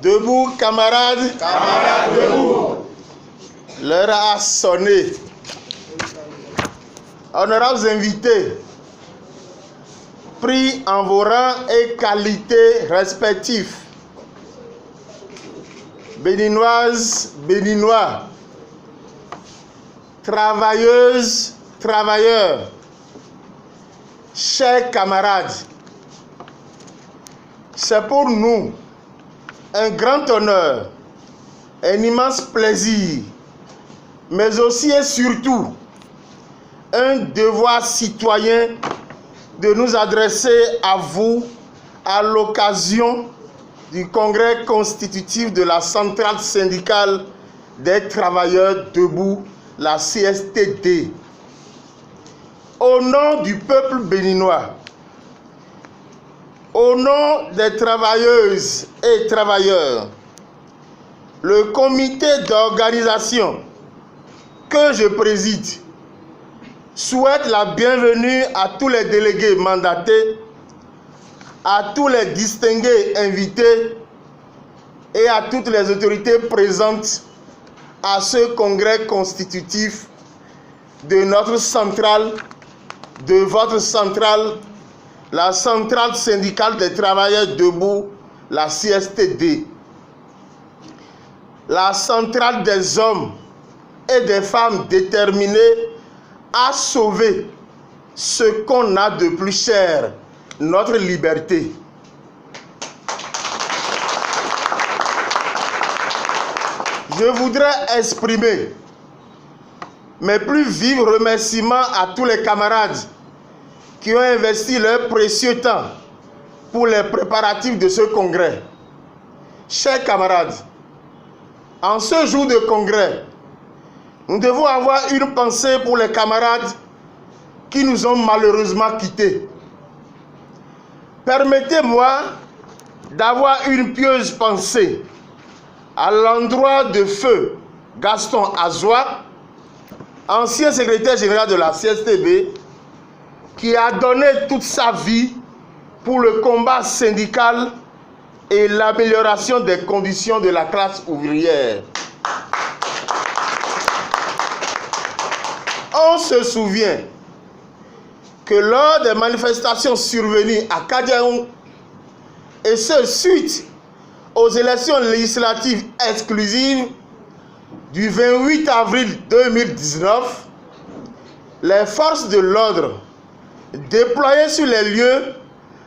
Debout, camarades. Camarades, debout. L'heure a sonné. Honorables invités, pris en vos rangs et qualités respectifs, Béninoises, Béninois, travailleuses, travailleurs, chers camarades, c'est pour nous un grand honneur, un immense plaisir, mais aussi et surtout un devoir citoyen de nous adresser à vous à l'occasion du congrès constitutif de la centrale syndicale des travailleurs debout, la CSTD. Au nom du peuple béninois, au nom des travailleuses et travailleurs, le comité d'organisation que je préside souhaite la bienvenue à tous les délégués mandatés, à tous les distingués invités et à toutes les autorités présentes à ce congrès constitutif de notre centrale, de votre centrale, la centrale syndicale des travailleurs debout, la CSTD. La centrale des hommes et des femmes déterminés à sauver ce qu'on a de plus cher, notre liberté. Je voudrais exprimer mes plus vifs remerciements à tous les camarades qui ont investi leur précieux temps pour les préparatifs de ce congrès. Chers camarades, en ce jour de congrès, nous devons avoir une pensée pour les camarades qui nous ont malheureusement quittés. Permettez-moi d'avoir une pieuse pensée à l'endroit de feu Gaston Azoua, ancien secrétaire général de la CSTB, qui a donné toute sa vie pour le combat syndical et l'amélioration des conditions de la classe ouvrière. On se souvient que lors des manifestations survenues à Kadiaoum, et ce suite aux élections législatives exclusives du 28 avril 2019, les forces de l'ordre déployées sur les lieux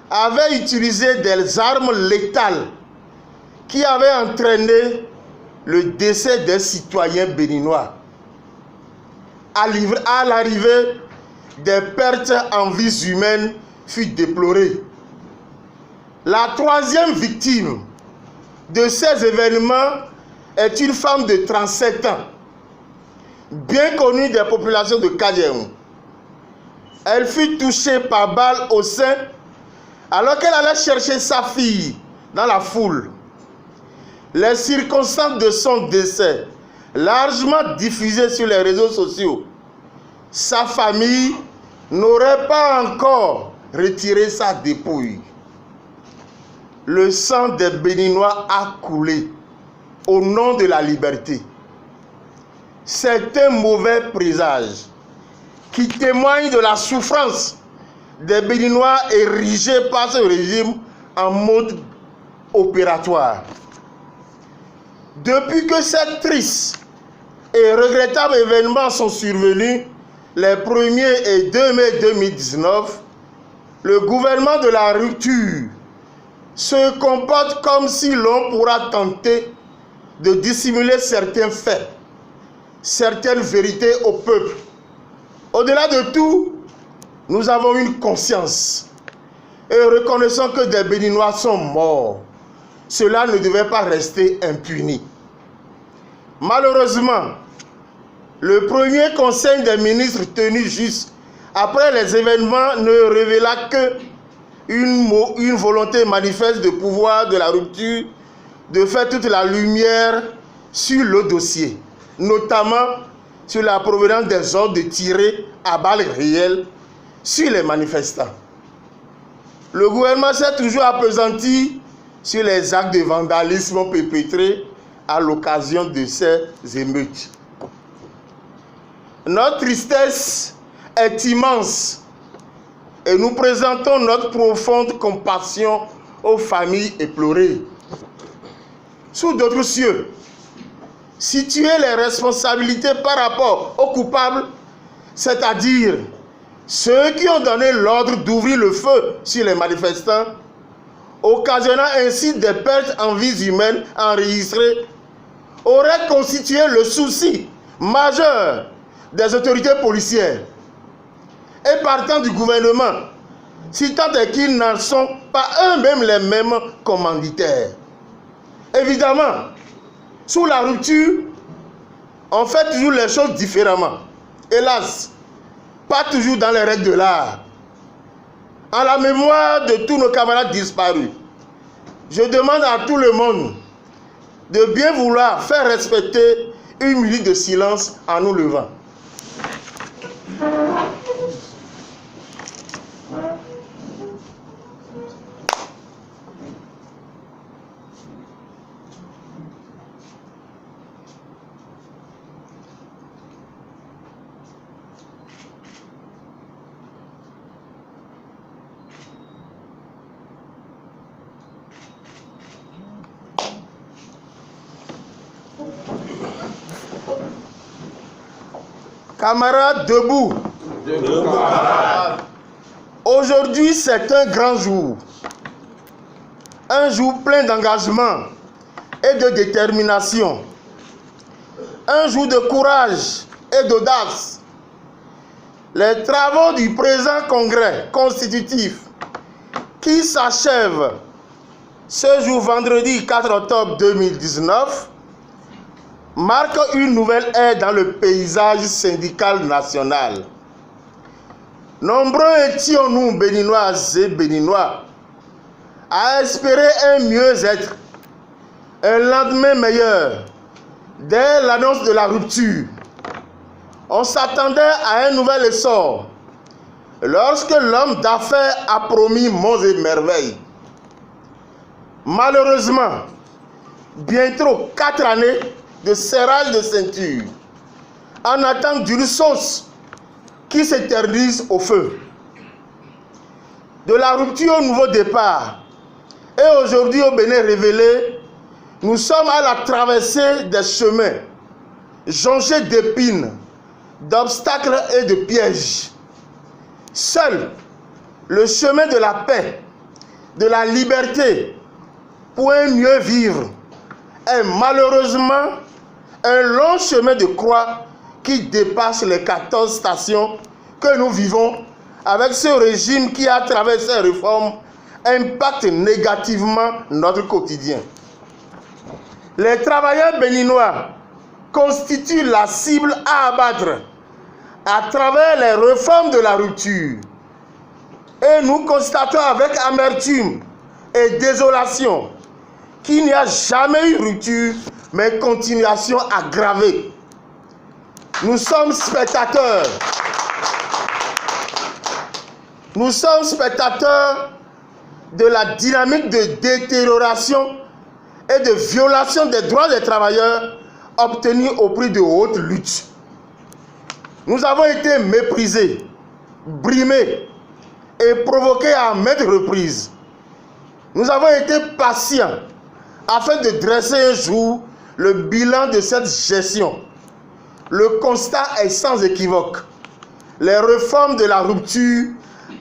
avaient utilisé des armes létales qui avaient entraîné le décès des citoyens béninois. À l'arrivée, des pertes en vies humaines furent déplorées. La troisième victime de ces événements est une femme de 37 ans, bien connue des populations de Kadiaoum. Elle fut touchée par balle au sein alors qu'elle allait chercher sa fille dans la foule. Les circonstances de son décès, largement diffusées sur les réseaux sociaux, sa famille n'aurait pas encore retiré sa dépouille. Le sang des Béninois a coulé au nom de la liberté. C'est un mauvais présage qui témoigne de la souffrance des Béninois érigés par ce régime en mode opératoire. Depuis que ces tristes et regrettables événements sont survenus, les 1er et 2 mai 2019, le gouvernement de la rupture se comporte comme si l'on pourra tenter de dissimuler certains faits, certaines vérités au peuple. Au-delà de tout, nous avons une conscience et reconnaissons que des Béninois sont morts. Cela ne devait pas rester impuni. Malheureusement, le premier conseil des ministres tenu juste après les événements ne révéla que une volonté manifeste de pouvoir de la rupture de faire toute la lumière sur le dossier, notamment sur la provenance des ordres de tirer à balles réelles sur les manifestants. Le gouvernement s'est toujours appesanti sur les actes de vandalisme perpétrés à l'occasion de ces émeutes. Notre tristesse est immense et nous présentons notre profonde compassion aux familles éplorées. Sous d'autres cieux, situer les responsabilités par rapport aux coupables, c'est-à-dire ceux qui ont donné l'ordre d'ouvrir le feu sur les manifestants, occasionnant ainsi des pertes en vies humaines enregistrées, aurait constitué le souci majeur des autorités policières et partant du gouvernement, si tant est qu'ils n'en sont pas eux-mêmes les mêmes commanditaires. Évidemment, sous la rupture, on fait toujours les choses différemment. Hélas, pas toujours dans les règles de l'art. En la mémoire de tous nos camarades disparus, je demande à tout le monde de bien vouloir faire respecter une minute de silence en nous levant. Camarades, debout. Debout, camarades. Aujourd'hui, c'est un grand jour. Un jour plein d'engagement et de détermination. Un jour de courage et d'audace. Les travaux du présent congrès constitutif qui s'achève ce jour vendredi 4 octobre 2019 marque une nouvelle ère dans le paysage syndical national. Nombreux étions-nous, Béninoises et Béninois, à espérer un mieux-être, un lendemain meilleur. Dès l'annonce de la rupture, on s'attendait à un nouvel essor lorsque l'homme d'affaires a promis monts et merveilles. Malheureusement, bientôt 4 années de serrage de ceinture, en attente d'une sauce qui s'éternise au feu. De la rupture au nouveau départ, et aujourd'hui au Bénin révélé, nous sommes à la traversée des chemins, jonchés d'épines, d'obstacles et de pièges. Seul le chemin de la paix, de la liberté, pour un mieux vivre, est malheureusement un long chemin de croix qui dépasse les 14 stations que nous vivons avec ce régime qui, à travers ses réformes, impacte négativement notre quotidien. Les travailleurs béninois constituent la cible à abattre à travers les réformes de la rupture. Et nous constatons avec amertume et désolation qu'il n'y a jamais eu rupture, mais continuation aggravée. Nous sommes spectateurs. Nous sommes spectateurs de la dynamique de détérioration et de violation des droits des travailleurs obtenus au prix de hautes luttes. Nous avons été méprisés, brimés et provoqués à maintes reprises. Nous avons été patients afin de dresser un jour le bilan de cette gestion. Le constat est sans équivoque. Les réformes de la rupture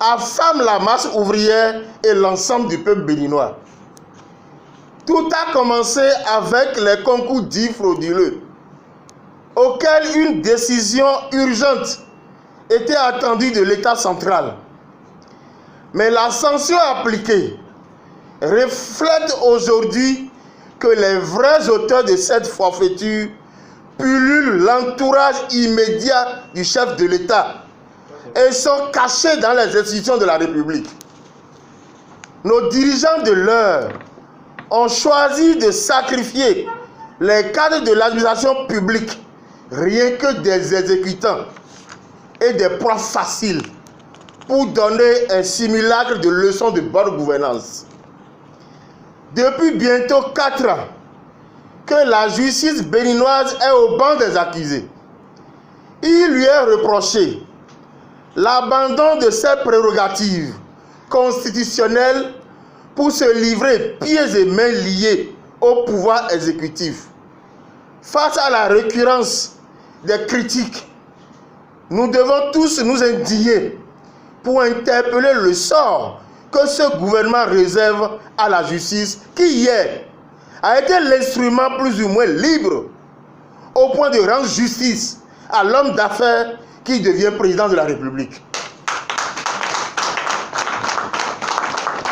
affament la masse ouvrière et l'ensemble du peuple béninois. Tout a commencé avec les concours dits frauduleux, auxquels une décision urgente était attendue de l'État central. Mais la sanction appliquée reflète aujourd'hui que les vrais auteurs de cette forfaiture pullulent l'entourage immédiat du chef de l'État et sont cachés dans les institutions de la République. Nos dirigeants de l'heure ont choisi de sacrifier les cadres de l'administration publique, rien que des exécutants et des profs faciles, pour donner un simulacre de leçons de bonne gouvernance. depuis bientôt 4 ans que la justice béninoise est au banc des accusés. Il lui est reproché l'abandon de ses prérogatives constitutionnelles pour se livrer pieds et mains liés au pouvoir exécutif. Face à la récurrence des critiques, nous devons tous nous indigner pour interpeller le sort que ce gouvernement réserve à la justice qui hier a été l'instrument plus ou moins libre au point de rendre justice à l'homme d'affaires qui devient président de la République.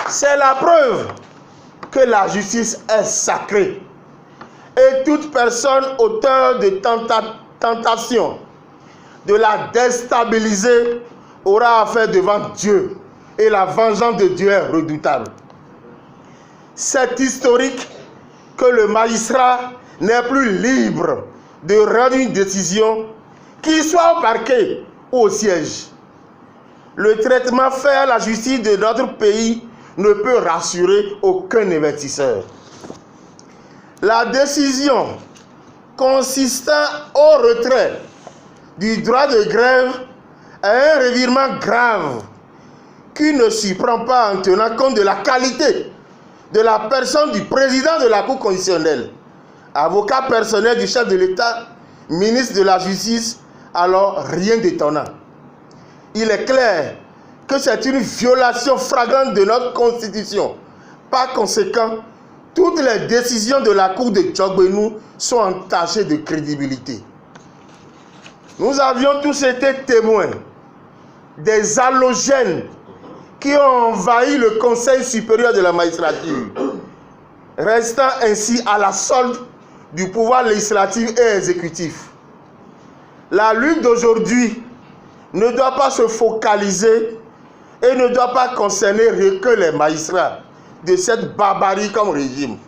C'est la preuve que la justice est sacrée et toute personne auteur de tentation de la déstabiliser aura affaire devant Dieu et la vengeance de Dieu est redoutable. C'est historique que le magistrat n'est plus libre de rendre une décision, qu'il soit au parquet ou au siège. Le traitement fait à la justice de notre pays ne peut rassurer aucun investisseur. La décision consistant au retrait du droit de grève est un revirement grave qui ne s'y prend pas en tenant compte de la qualité de la personne du président de la Cour constitutionnelle, avocat personnel du chef de l'État, ministre de la Justice, alors rien d'étonnant. Il est clair que c'est une violation flagrante de notre Constitution. Par conséquent, toutes les décisions de la Cour de Djogbenou sont entachées de crédibilité. Nous avions tous été témoins des halogènes qui ont envahi le Conseil supérieur de la magistrature, restant ainsi à la solde du pouvoir législatif et exécutif. La lutte d'aujourd'hui ne doit pas se focaliser et ne doit pas concerner que les magistrats de cette barbarie comme régime.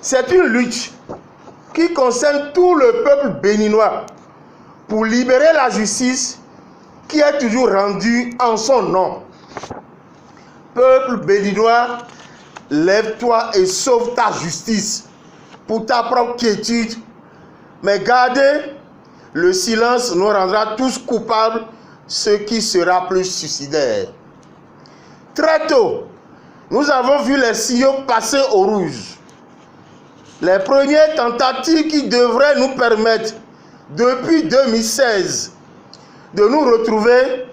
C'est une lutte qui concerne tout le peuple béninois pour libérer la justice qui est toujours rendue en son nom. Peuple béninois, lève-toi et sauve ta justice pour ta propre quiétude, mais gardez, le silence nous rendra tous coupables, ce qui sera plus suicidaire. Très tôt, nous avons vu les signaux passer au rouge. Les premières tentatives qui devraient nous permettre, depuis 2016, de nous retrouver,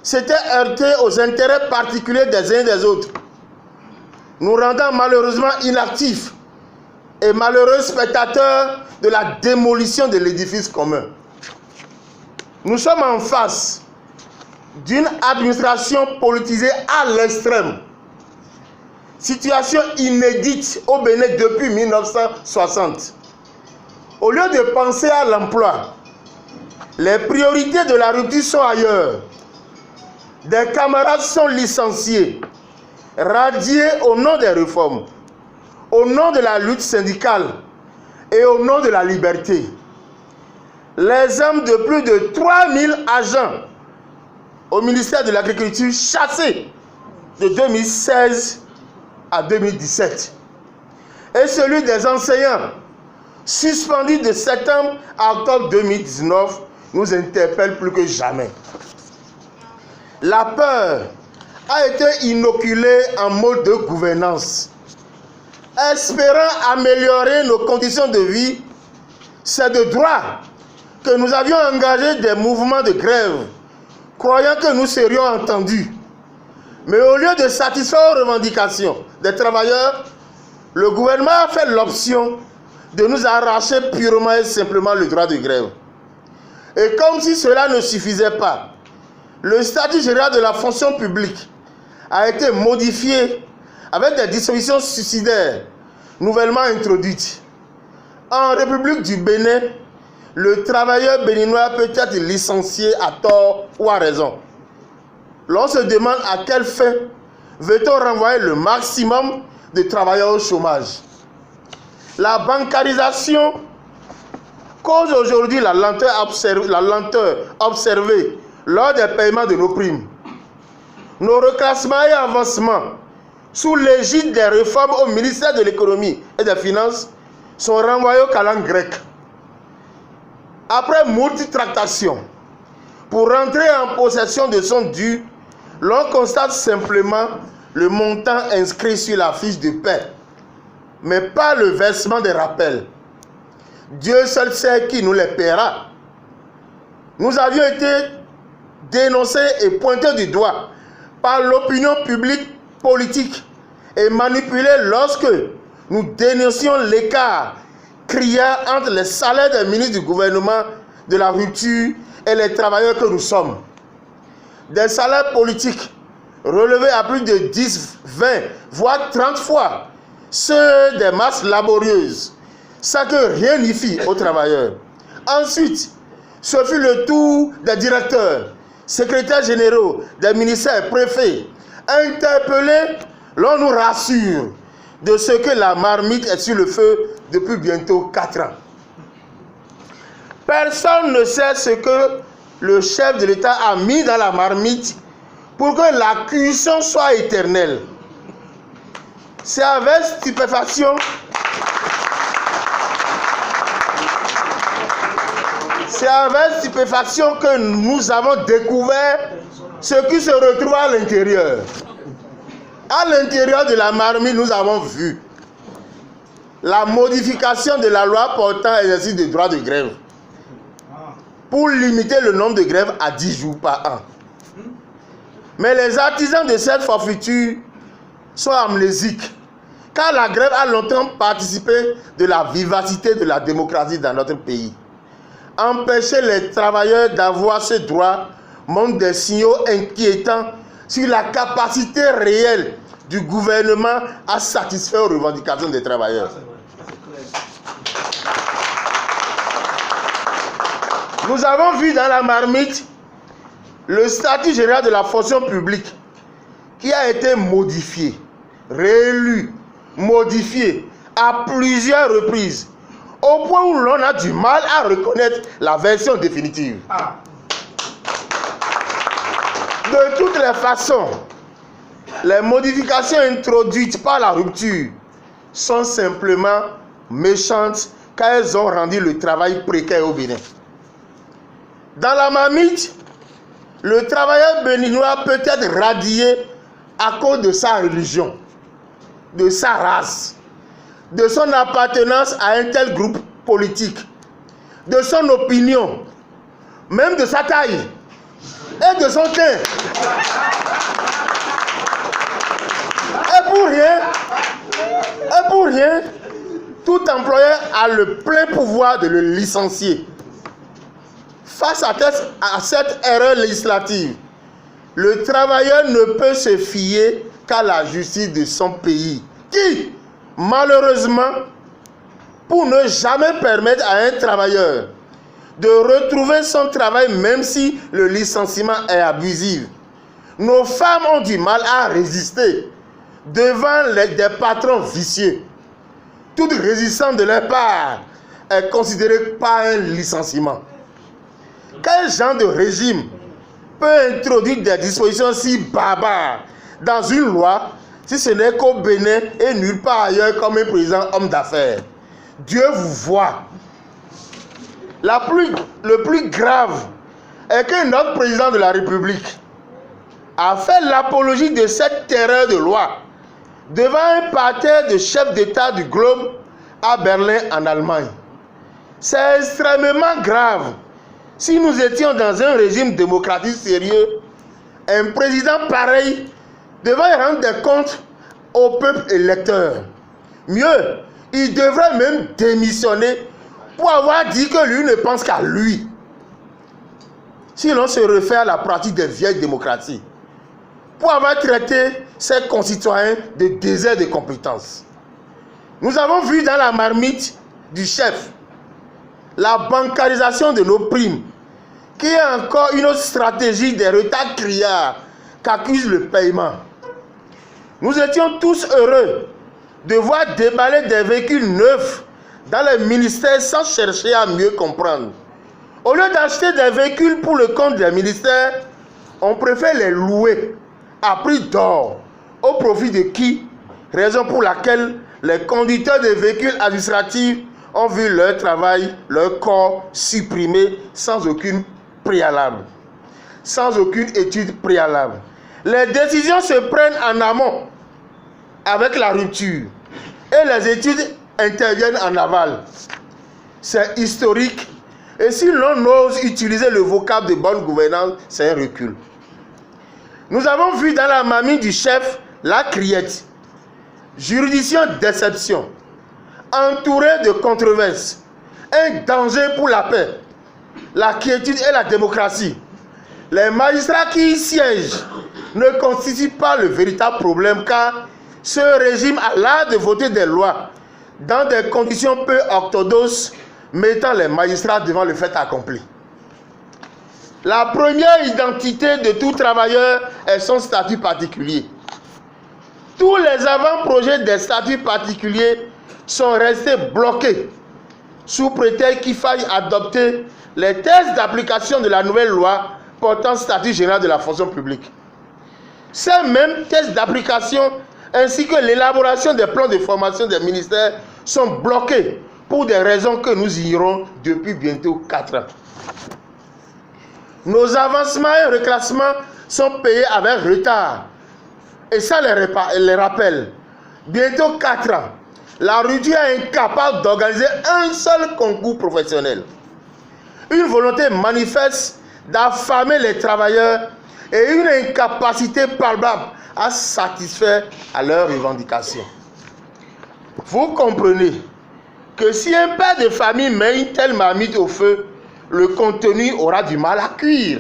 s'étaient heurtées aux intérêts particuliers des uns et des autres, nous rendant malheureusement inactifs et malheureux spectateurs de la démolition de l'édifice commun. Nous sommes en face d'une administration politisée à l'extrême, situation inédite au Bénin depuis 1960. Au lieu de penser à l'emploi, les priorités de la rupture sont ailleurs. Des camarades sont licenciés, radiés au nom des réformes, au nom de la lutte syndicale et au nom de la liberté. Les hommes de plus de 3000 agents au ministère de l'Agriculture chassés de 2016 à 2017 et celui des enseignants suspendu de septembre à octobre 2019 nous interpelle plus que jamais. La peur a été inoculée en mode de gouvernance. Espérant améliorer nos conditions de vie, c'est de droit que nous avions engagé des mouvements de grève, croyant que nous serions entendus. Mais au lieu de satisfaire aux revendications des travailleurs, le gouvernement a fait l'option de nous arracher purement et simplement le droit de grève. Et comme si cela ne suffisait pas, le statut général de la fonction publique a été modifié avec des dispositions suicidaires nouvellement introduites. En République du Bénin, le travailleur béninois peut être licencié à tort ou à raison. L'on se demande à quelle fin veut-on renvoyer le maximum de travailleurs au chômage. La bancarisation cause aujourd'hui la lenteur observée lors des paiements de nos primes. Nos reclassements et avancements sous l'égide des réformes au ministère de l'économie et des finances, sont renvoyés aux calendes grecques. Après multitractation, pour rentrer en possession de son dû, l'on constate simplement le montant inscrit sur la fiche de paie, mais pas le versement des rappels. Dieu seul sait qui nous les paiera. Nous avions été dénoncés et pointés du doigt par l'opinion publique politique et manipulés lorsque nous dénoncions l'écart criant entre les salaires des ministres du gouvernement de la rupture et les travailleurs que nous sommes. Des salaires politiques relevés à plus de 10, 20, voire 30 fois ceux des masses laborieuses, sans que rien n'y fît aux travailleurs. Ensuite, ce fut le tour des directeurs, secrétaires généraux, des ministères, préfets. Interpellés, l'on nous rassure de ce que la marmite est sur le feu depuis bientôt 4 ans. Personne ne sait ce que le chef de l'État a mis dans la marmite pour que la cuisson soit éternelle. C'est avec stupéfaction que nous avons découvert ce qui se retrouve à l'intérieur. À l'intérieur de la marmite, nous avons vu la modification de la loi portant exercice des droits de grève pour limiter le nombre de grèves à 10 jours par an. Mais les artisans de cette forfaiture sont amnésiques, car la grève a longtemps participé de la vivacité de la démocratie dans notre pays. Empêcher les travailleurs d'avoir ce droit montre des signaux inquiétants sur la capacité réelle du gouvernement à satisfaire aux revendications des travailleurs. Nous avons vu dans la marmite le statut général de la fonction publique qui a été modifié, réélu, modifié à plusieurs reprises, au point où l'on a du mal à reconnaître la version définitive. De toutes les façons, les modifications introduites par la rupture sont simplement méchantes car elles ont rendu le travail précaire au Bénin. Dans la marmite, le travailleur béninois peut être radié à cause de sa religion, de sa race, de son appartenance à un tel groupe politique, de son opinion, même de sa taille et de son teint. Et pour rien, tout employeur a le plein pouvoir de le licencier. Face à cette erreur législative, le travailleur ne peut se fier qu'à la justice de son pays, qui, malheureusement, pour ne jamais permettre à un travailleur de retrouver son travail même si le licenciement est abusif, nos femmes ont du mal à résister devant des patrons vicieux. Toute résistance de leur part est considérée pas un licenciement. Quel genre de régime peut introduire des dispositions si barbares dans une loi si ce n'est qu'au Bénin et nulle part ailleurs comme un président homme d'affaires? Dieu vous voit. Le plus grave est que notre président de la République a fait l'apologie de cette terreur de loi devant un parterre de chefs d'État du globe à Berlin en Allemagne. C'est extrêmement grave. Si nous étions dans un régime démocratique sérieux, un président pareil devrait rendre des comptes au peuple électeur. Mieux, il devrait même démissionner pour avoir dit que lui ne pense qu'à lui. Si l'on se réfère à la pratique des vieilles démocraties, pour avoir traité ses concitoyens de désert de compétences. Nous avons vu dans la marmite du chef la bancarisation de nos primes, qui est encore une autre stratégie des retards criards qu'accuse le paiement. Nous étions tous heureux de voir déballer des véhicules neufs dans les ministères sans chercher à mieux comprendre. Au lieu d'acheter des véhicules pour le compte des ministères, on préfère les louer à prix d'or au profit de qui? raison pour laquelle les conducteurs de véhicules administratifs ont vu leur travail, leur corps supprimé sans aucune préalable, sans aucune étude préalable. Les décisions se prennent en amont avec la rupture et les études interviennent en aval. C'est historique et si l'on ose utiliser le vocable de bonne gouvernance, c'est un recul. Nous avons vu dans la mamie du chef la criette, juridiction d'exception, entourée de controverses, un danger pour la paix, la quiétude et la démocratie. Les magistrats qui y siègent ne constituent pas le véritable problème car ce régime a l'art de voter des lois dans des conditions peu orthodoxes, mettant les magistrats devant le fait accompli. La première identité de tout travailleur est son statut particulier. Tous les avant-projets des statuts particuliers sont restés bloqués sous prétexte qu'il faille adopter les tests d'application de la nouvelle loi portant statut général de la fonction publique. Ces mêmes tests d'application ainsi que l'élaboration des plans de formation des ministères sont bloqués pour des raisons que nous ignorons depuis bientôt 4 ans. Nos avancements et reclassements sont payés avec retard. Et ça les rappelle. Bientôt 4 ans, la RUDU est incapable d'organiser un seul concours professionnel. Une volonté manifeste d'affamer les travailleurs et une incapacité palpable à satisfaire à leurs revendications. Vous comprenez que si un père de famille met une telle marmite au feu, le contenu aura du mal à cuire.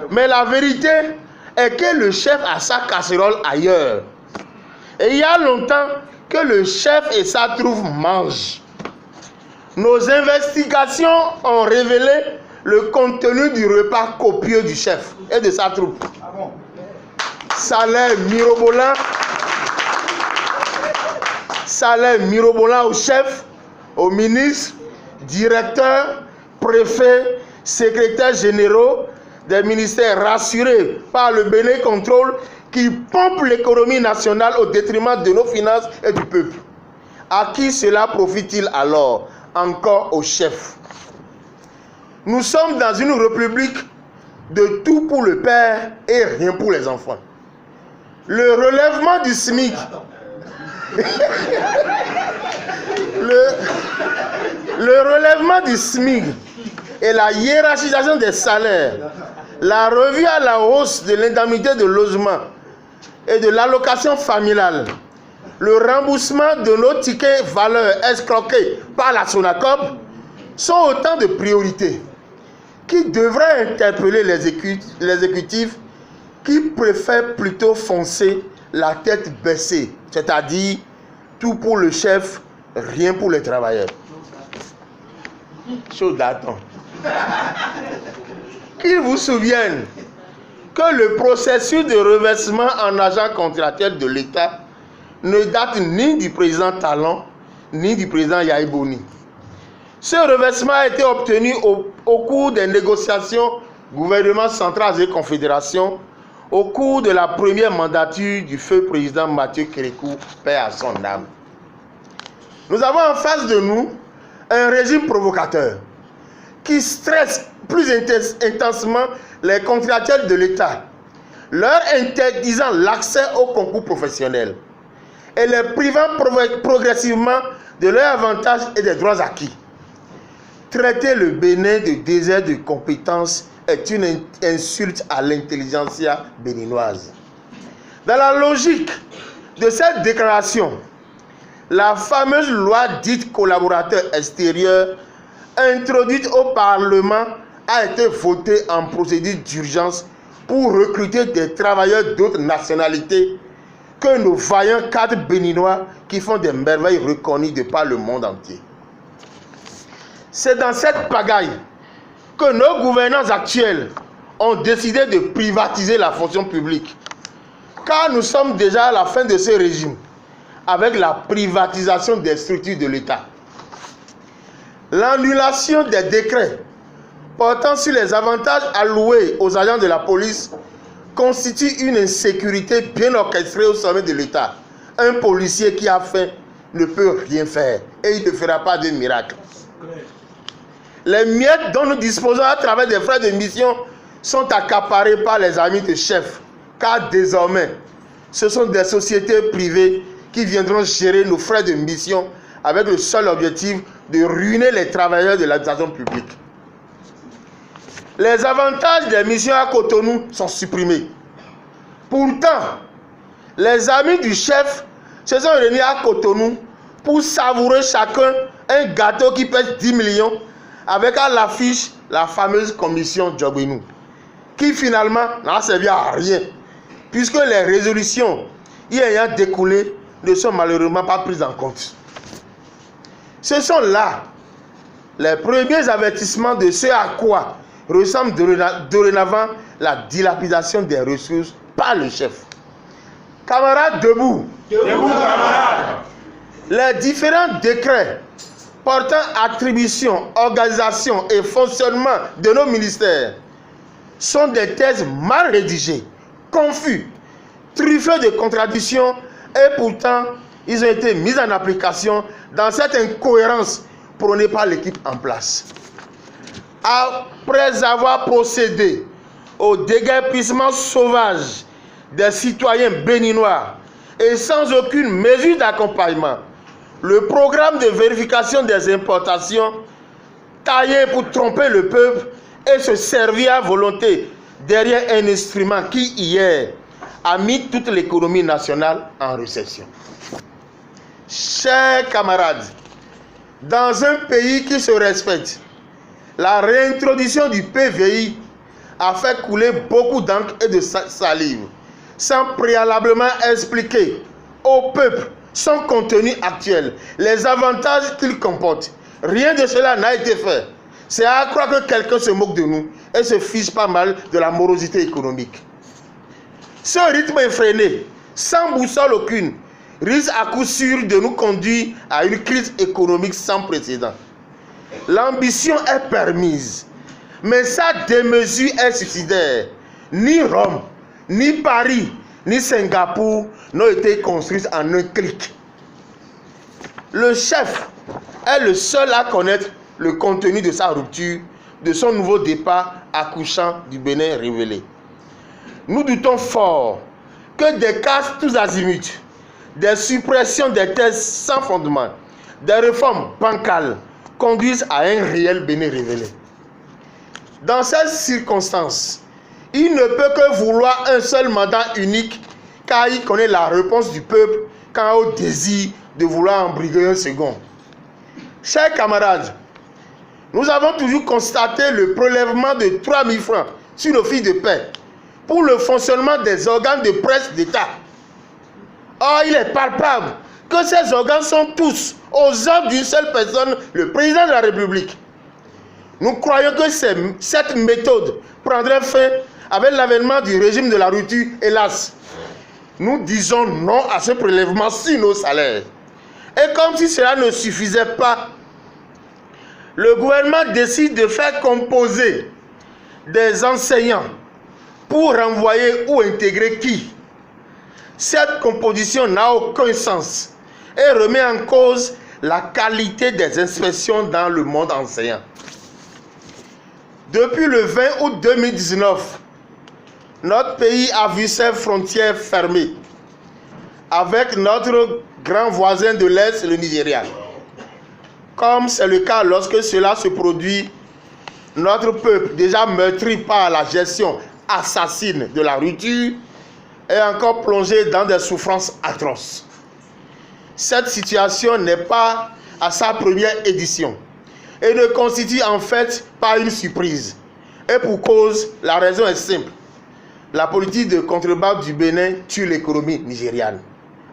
Mais la vérité est que le chef a sa casserole ailleurs. Et il y a longtemps que le chef et sa troupe mangent. Nos investigations ont révélé le contenu du repas copieux du chef et de sa troupe. Salaire mirobolant au chef, au ministre, directeur, préfet, secrétaires généraux des ministères rassurés par le béné contrôle qui pompe l'économie nationale au détriment de nos finances et du peuple. À qui cela profite-t-il alors? Encore au chef. Nous sommes dans une république de tout pour le père et rien pour les enfants. Le relèvement du SMIC, le relèvement du SMIC et la hiérarchisation des salaires, la revue à la hausse de l'indemnité de logement et de l'allocation familiale, le remboursement de nos tickets valeurs escroqués par la SONACOP sont autant de priorités qui devraient interpeller l'exécutif qui préfère plutôt foncer la tête baissée, c'est-à-dire tout pour le chef, rien pour les travailleurs. Chose d'attendre. Qu'ils vous souviennent que le processus de reversement en agent contractuel de l'État ne date ni du président Talon, ni du président Yaïbouni. Ce reversement a été obtenu au cours des négociations gouvernement central et confédération, au cours de la première mandature du feu président Mathieu Kérékou, paix à son âme. Nous avons en face de nous un régime provocateur qui stresse plus intensement les contractuels de l'État, leur interdisant l'accès au concours professionnel et les privant progressivement de leurs avantages et des droits acquis. Traiter le Bénin de désert de compétences est une insulte à l'intelligentsia béninoise. Dans la logique de cette déclaration, la fameuse loi dite collaborateur extérieur, introduite au Parlement, a été votée en procédure d'urgence pour recruter des travailleurs d'autres nationalités que nos vaillants cadres béninois qui font des merveilles reconnues de par le monde entier. C'est dans cette pagaille que nos gouvernants actuels ont décidé de privatiser la fonction publique. Car nous sommes déjà à la fin de ce régime, avec la privatisation des structures de l'État. L'annulation des décrets portant sur les avantages alloués aux agents de la police constitue une insécurité bien orchestrée au sommet de l'État, un policier qui a faim ne peut rien faire et il ne fera pas de miracle. Les miettes dont nous disposons à travers des frais de mission sont accaparés par les amis de chef, car désormais, ce sont des sociétés privées qui viendront gérer nos frais de mission avec le seul objectif de ruiner les travailleurs de l'administration publique. Les avantages des missions à Cotonou sont supprimés. Pourtant, les amis du chef se sont réunis à Cotonou pour savourer chacun un gâteau qui pèse 10 millions avec à l'affiche la fameuse commission Djogbenou, qui finalement n'a servi à rien, puisque les résolutions y ayant découlé ne sont malheureusement pas prises en compte. Ce sont là les premiers avertissements de ce à quoi ressemble dorénavant la dilapidation des ressources par le chef. Camarades, debout. Debout, camarades. Les différents décrets portant attribution, organisation et fonctionnement de nos ministères sont des thèses mal rédigées, confus, truffés de contradictions et pourtant ils ont été mis en application dans cette incohérence prônée par l'équipe en place. Après avoir procédé au déguerpissement sauvage des citoyens béninois et sans aucune mesure d'accompagnement, le programme de vérification des importations, taillé pour tromper le peuple et se servir à volonté derrière un instrument qui, hier, a mis toute l'économie nationale en récession. Chers camarades, dans un pays qui se respecte, la réintroduction du PVI a fait couler beaucoup d'encre et de salive, sans préalablement expliquer au peuple son contenu actuel, les avantages qu'il comporte. Rien de cela n'a été fait. C'est à croire que quelqu'un se moque de nous et se fiche pas mal de la morosité économique. Ce rythme effréné, sans boussole aucune, risque à coup sûr de nous conduire à une crise économique sans précédent. L'ambition est permise, mais sa démesure est suicidaire. Ni Rome, ni Paris, ni Singapour n'ont été construites en un clic. Le chef est le seul à connaître le contenu de sa rupture, de son nouveau départ accouchant du Bénin révélé. Nous doutons fort que des casses tous azimuts, des suppressions des thèses sans fondement, des réformes bancales conduisent à un réel Bénin révélé. Dans ces circonstances, il ne peut que vouloir un seul mandat unique, car il connaît la réponse du peuple quant au désir de vouloir embriguer un second. Chers camarades, nous avons toujours constaté le prélèvement de 3 000 francs sur nos fiches de paie pour le fonctionnement des organes de presse d'État. Or, il est palpable que ces organes sont tous aux ordres d'une seule personne, le président de la République. Nous croyons que cette méthode prendrait fin avec l'avènement du régime de la rupture, hélas. Nous disons non à ce prélèvement sur nos salaires. Et comme si cela ne suffisait pas, le gouvernement décide de faire composer des enseignants pour renvoyer ou intégrer qui? Cette composition n'a aucun sens et remet en cause la qualité des inspections dans le monde enseignant. Depuis le 20 août 2019, notre pays a vu ses frontières fermées avec notre grand voisin de l'Est, le Nigeria. Comme c'est le cas lorsque cela se produit, notre peuple, déjà meurtri par la gestion assassine de la rupture, est encore plongé dans des souffrances atroces. Cette situation n'est pas à sa première édition et ne constitue en fait pas une surprise. Et pour cause, la raison est simple. La politique de contrebande du Bénin tue l'économie nigériane.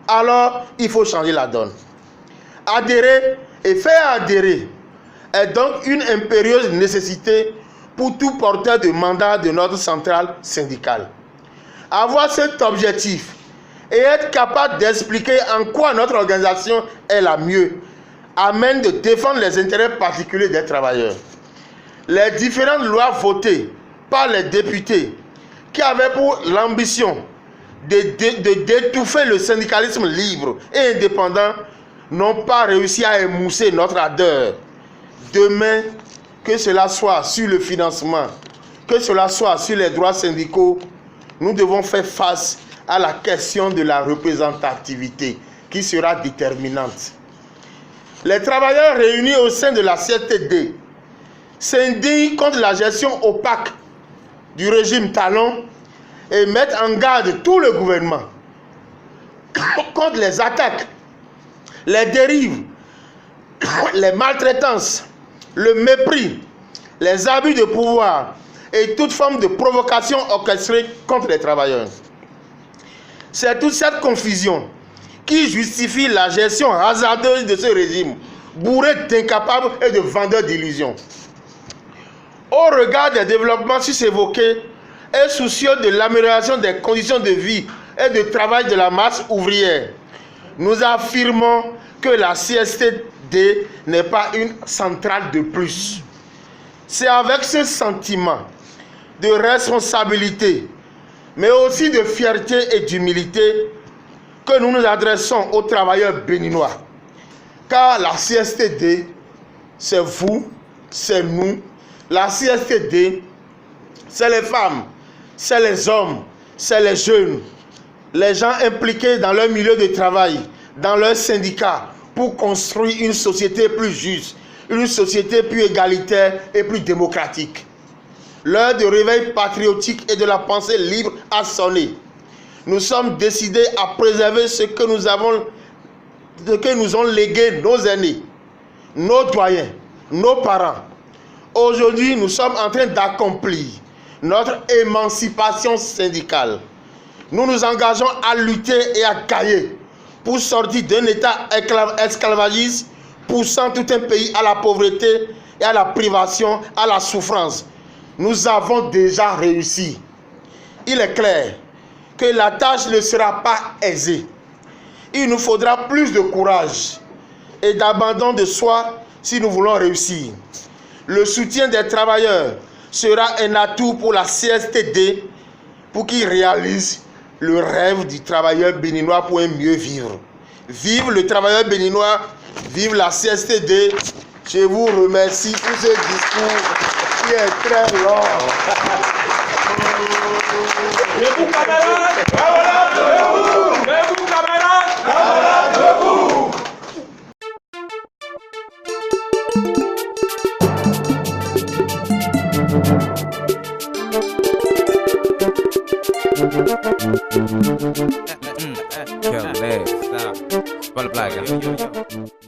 Alors, il faut changer la donne. Adhérer et faire adhérer est donc une impérieuse nécessité pour tout porteur de mandat de notre centrale syndicale. Avoir cet objectif et être capable d'expliquer en quoi notre organisation est la mieux amène de défendre les intérêts particuliers des travailleurs. Les différentes lois votées par les députés qui avaient pour l'ambition d'étouffer le syndicalisme libre et indépendant n'ont pas réussi à émousser notre ardeur. Demain, que cela soit sur le financement, que cela soit sur les droits syndicaux, nous devons faire face à la question de la représentativité qui sera déterminante. Les travailleurs réunis au sein de la CSTD s'indignent contre la gestion opaque du régime Talon et mettent en garde tout le gouvernement contre les attaques, les dérives, les maltraitances, le mépris, les abus de pouvoir et toute forme de provocation orchestrée contre les travailleurs. C'est toute cette confusion qui justifie la gestion hasardeuse de ce régime, bourré d'incapables et de vendeurs d'illusions. Au regard des développements sus-évoqués et soucieux de l'amélioration des conditions de vie et de travail de la masse ouvrière, nous affirmons que la CSTD n'est pas une centrale de plus. C'est avec ce sentiment de responsabilité, mais aussi de fierté et d'humilité que nous nous adressons aux travailleurs béninois. Car la CSTD, c'est vous, c'est nous. La CSTD, c'est les femmes, c'est les hommes, c'est les jeunes, les gens impliqués dans leur milieu de travail, dans leurs syndicats, pour construire une société plus juste, une société plus égalitaire et plus démocratique. L'heure de réveil patriotique et de la pensée libre a sonné. Nous sommes décidés à préserver ce que nous ont légué nos aînés, nos doyens, nos parents. Aujourd'hui, nous sommes en train d'accomplir notre émancipation syndicale. Nous nous engageons à lutter et à gagner pour sortir d'un état esclavagiste poussant tout un pays à la pauvreté et à la privation, à la souffrance. Nous avons déjà réussi. Il est clair que la tâche ne sera pas aisée. Il nous faudra plus de courage et d'abandon de soi si nous voulons réussir. Le soutien des travailleurs sera un atout pour la CSTD pour qu'ils réalisent le rêve du travailleur béninois pour un mieux vivre. Vive le travailleur béninois, vive la CSTD. Je vous remercie pour ce discours qui est très long. Debout, camarades! Debout! Debout, camarades! Debout! Yo, stop. Butterfly,